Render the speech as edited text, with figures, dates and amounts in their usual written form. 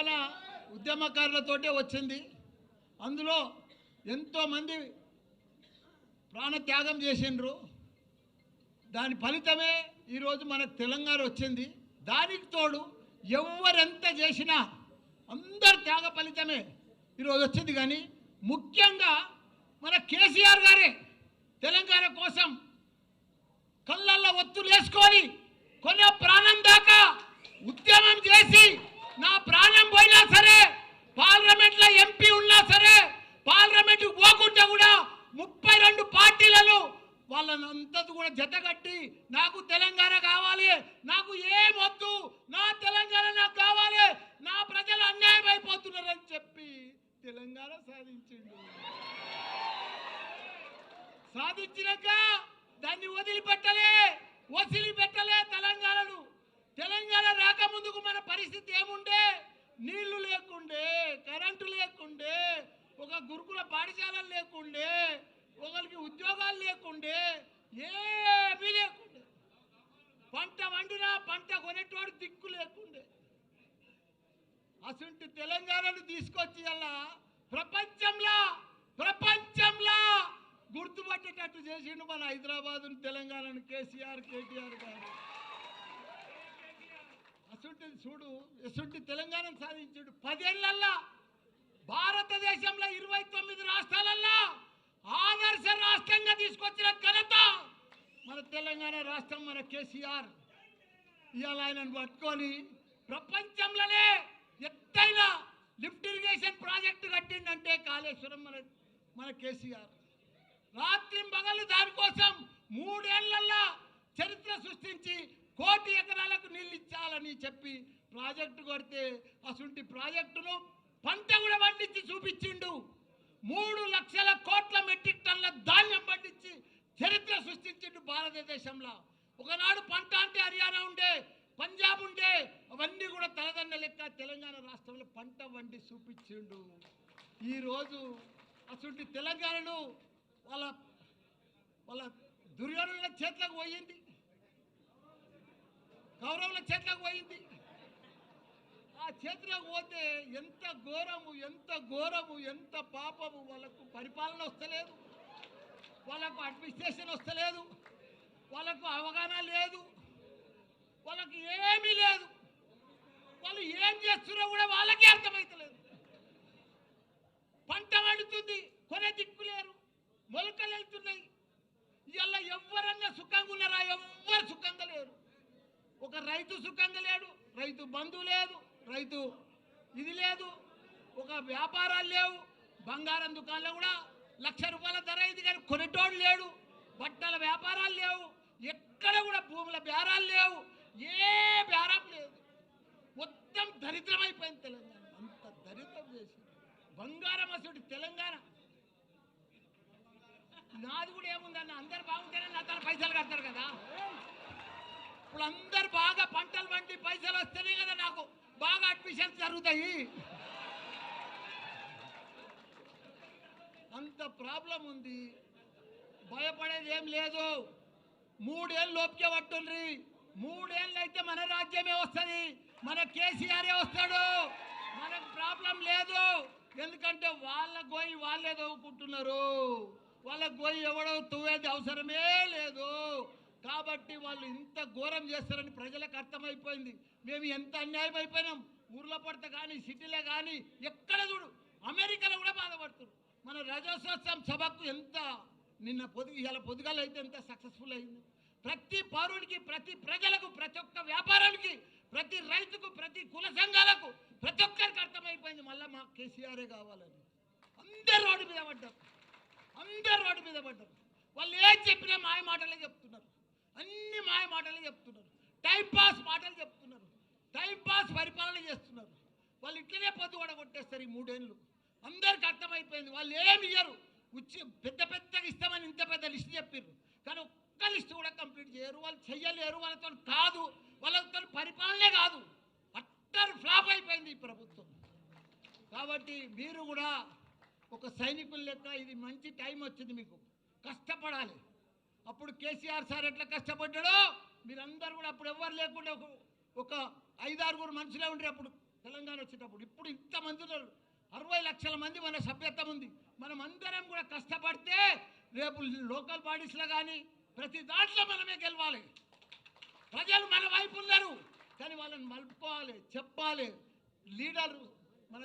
తెలంగాణ ఉద్యమకారులతోటే వచ్చింది. అందులో ఎంతోమంది ప్రాణత్యాగం చేసిండ్రు. దాని ఫలితమే ఈరోజు మనకు తెలంగాణ వచ్చింది. దానికి తోడు ఎవరెంత చేసినా అందరి త్యాగ ఫలితమే ఈరోజు వచ్చింది. కానీ ముఖ్యంగా మన కేసీఆర్ గారే తెలంగాణ కోసం కళ్ళల్లో ఒత్తులు వేసుకొని కొన్న ప్రాణం దాకా ఉద్యమం చేసి నా ప్రాణం పోయినా సరే, పార్లమెంట్లో ఎంపీ ఉన్నా సరే, పార్లమెంట్కి పోకుండా కూడా 32 పార్టీలను వాళ్ళంతా కూడా జతగట్టి నాకు తెలంగాణ కావాలి, నాకు ఏమొద్దు, నా తెలంగాణ నాకు కావాలి, నా ప్రజలు అన్యాయం అయిపోతున్నారని చెప్పి తెలంగాణ సాధించిండు. సాధించినాక దాన్ని వదిలిపెట్టలే తెలంగాణను. తెలంగాణ రాకముందుకు మన పరిస్థితి ఏముండే? నీళ్లు లేకుండే, కరెంటు లేకుండే, ఒక గురుకుల పాఠశాలలు లేకుండే, ఒకరికి ఉద్యోగాలు లేకుండే, ఏమీ లేకుండే. పంట వండినా పంట కొనేటోడు దిక్కు లేకుండే. అసలు తెలంగాణను తీసుకొచ్చి అలా ప్రపంచంలో గుర్తుపట్టేటట్టు చేసిండు మన హైదరాబాద్ తెలంగాణను కేసీఆర్ కేటీఆర్ గారు. అసలు చూడు ఎసుంటి తెలంగాణను సాధించాడు. 10 ఏళ్లల్లో భారతదేశంలో 29 రాష్ట్రాలల్లో ఆదర్శ రాష్ట్రంగా తీసుకొచ్చిన ఘనత మన తెలంగాణ రాష్ట్రం, మన కేసీఆర్. ఇవాళ ఆయనను పట్టుకొని ప్రపంచంలోనే ఎత్తైన లిఫ్ట్ ఇరిగేషన్ ప్రాజెక్టు కట్టిందంటే కాళేశ్వరం మన కేసీఆర్. రాత్రి పగలు దానికోసం 3 ఏళ్లలో చరిత్ర సృష్టించి 1 కోటి ఎకరాలకు నీళ్ళు ఇచ్చాలని చెప్పి ప్రాజెక్టు కొడితే అసలు ప్రాజెక్టును పంట కూడా పండించి చూపించిండు. 3 లక్షల కోట్ల మెట్రిక్ టన్ల ధాన్యం పండించి చరిత్ర సృష్టించిండు భారతదేశంలో. ఒకనాడు పంట అంటే హర్యానా ఉండే, పంజాబ్ ఉండే, అవన్నీ కూడా తలదండ లెక్క తెలంగాణ రాష్ట్రంలో పంట వండి చూపించిండు. ఈరోజు అసలు తెలంగాణను వాళ్ళ దుర్యోధనుల చేతులకు పోయింది, కౌరవుల చేతులకు పోయింది. ఆ చేతులకు పోతే ఎంత ఘోరము ఎంత పాపము. వాళ్ళకు పరిపాలన వస్తలేదు, వాళ్ళకు అడ్మినిస్ట్రేషన్ వస్తలేదు, వాళ్ళకు అవగాహన లేదు, వాళ్ళకి ఏమీ లేదు. వాళ్ళు ఏం చేస్తున్నారో కూడా వాళ్ళకే అర్థమవుతలేదు. పంట వండుతుంది, కొనే దిక్కు లేరు, మొలకలు వెళ్తున్నాయి. ఇవాళ ఎవరన్నా సుఖంగా ఉన్నారా? ఎవ్వరు సుఖంగా లేరు. ఒక రైతు సుఖంగా లేడు, రైతు బంధువు లేదు, రైతు ఇది లేదు, ఒక వ్యాపారాలు లేవు. బంగారం దుకాణంలో కూడా 1,00,000 రూపాయల ధర అయింది కానీ కొనేటోడు లేడు. బట్టల వ్యాపారాలు లేవు, ఎక్కడ కూడా భూముల బేరాలు లేవు, ఏ బేరం లేదు. మొత్తం దరిద్రమైపోయింది తెలంగాణ. అంత దరిద్రం చేసి బంగారం అసలు తెలంగాణ. నాది కూడా ఏముందన్న, అందరు బాగుంటేనే నా తన పైసలు కడతారు కదా. ఇప్పుడు అందరు బాగా పంటలు పండి పైసలు వస్తేనే కదా నాకు బాగా అడ్మిషన్స్ జరుగుతాయి. అంత ప్రాబ్లం ఉంది. భయపడేది ఏం లేదు. 3 ఏళ్ళు లోపుకే పట్టుండ్రి. 3 ఏళ్ళు అయితే మన రాజ్యమే వస్తుంది, మన కేసీఆరే వస్తాడు. మనకు ప్రాబ్లం లేదు. ఎందుకంటే వాళ్ళ గోయి వాళ్ళే తవ్వుకుంటున్నారు. వాళ్ళ గోయి ఎవడో తవ్వేది అవసరమే లేదు. కాబట్టి వాళ్ళు ఇంత ఘోరం చేస్తారని ప్రజలకు అర్థమైపోయింది. మేము ఎంత అన్యాయం అయిపోయినాం. ఊర్లో పడితే కానీ సిటీలో కానీ ఎక్కడ చూడు, అమెరికాలో కూడా బాధపడుతున్నారు. మన రజోత్సవం సభకు ఎంత ఇలా పొద్దుగాల అయితే ఎంత సక్సెస్ఫుల్ అయింది. ప్రతి పౌరుడికి, ప్రతి ప్రజలకు, ప్రతి ఒక్క వ్యాపారానికి, ప్రతి రైతుకు, ప్రతి కుల సంఘాలకు, ప్రతి ఒక్కరికి అర్థమైపోయింది మళ్ళీ మా కేసీఆరే కావాలని. అందరు రోడ్డు మీద పడ్డారు. వాళ్ళు ఏం చెప్పినా మాయ మాటలే చెప్తున్నారు. అన్ని మాయ మాటలే చెప్తున్నారు. టైంపాస్ మాటలు చెప్తున్నారు. టైంపాస్ పరిపాలన చేస్తున్నారు. వాళ్ళు ఇట్లనే పొద్దు కూడా కొట్టేస్తారు. ఈ 3 ఏళ్ళు అందరికి అర్థమైపోయింది. వాళ్ళు ఏమి ఇయ్యరు. పెద్దగా ఇస్తామని ఇంత పెద్ద లిస్ట్ చెప్పారు కానీ ఒక్క లిస్ట్ కూడా కంప్లీట్ చేయరు. వాళ్ళు చెయ్యలేరు. వాళ్ళతో కాదు, వాళ్ళతో పరిపాలనే కాదు. అట్టర్ ఫ్లాప్ అయిపోయింది ఈ ప్రభుత్వం. కాబట్టి మీరు కూడా ఒక సైనికుల లెక్క ఇది మంచి టైం వచ్చింది, మీకు కష్టపడాలి. అప్పుడు కేసీఆర్ సార్ ఎట్లా కష్టపడ్డాడో మీరందరూ కూడా అప్పుడు ఎవ్వరు లేకుండా ఒక 5-6 మనుషులే ఉండే. అప్పుడు తెలంగాణ వచ్చేటప్పుడు. ఇప్పుడు ఇంతమంది ఉన్నారు, 60 లక్షల మంది మన సభ్యత్వం ఉంది. మనం అందరం కూడా కష్టపడితే రేపు లోకల్ బాడీస్లో కానీ ప్రతి దాంట్లో మనమే గెలవాలి. ప్రజలు మన వైపు ఉన్నారు, కానీ వాళ్ళని మలుపుకోవాలి, చెప్పాలి. లీడర్ మన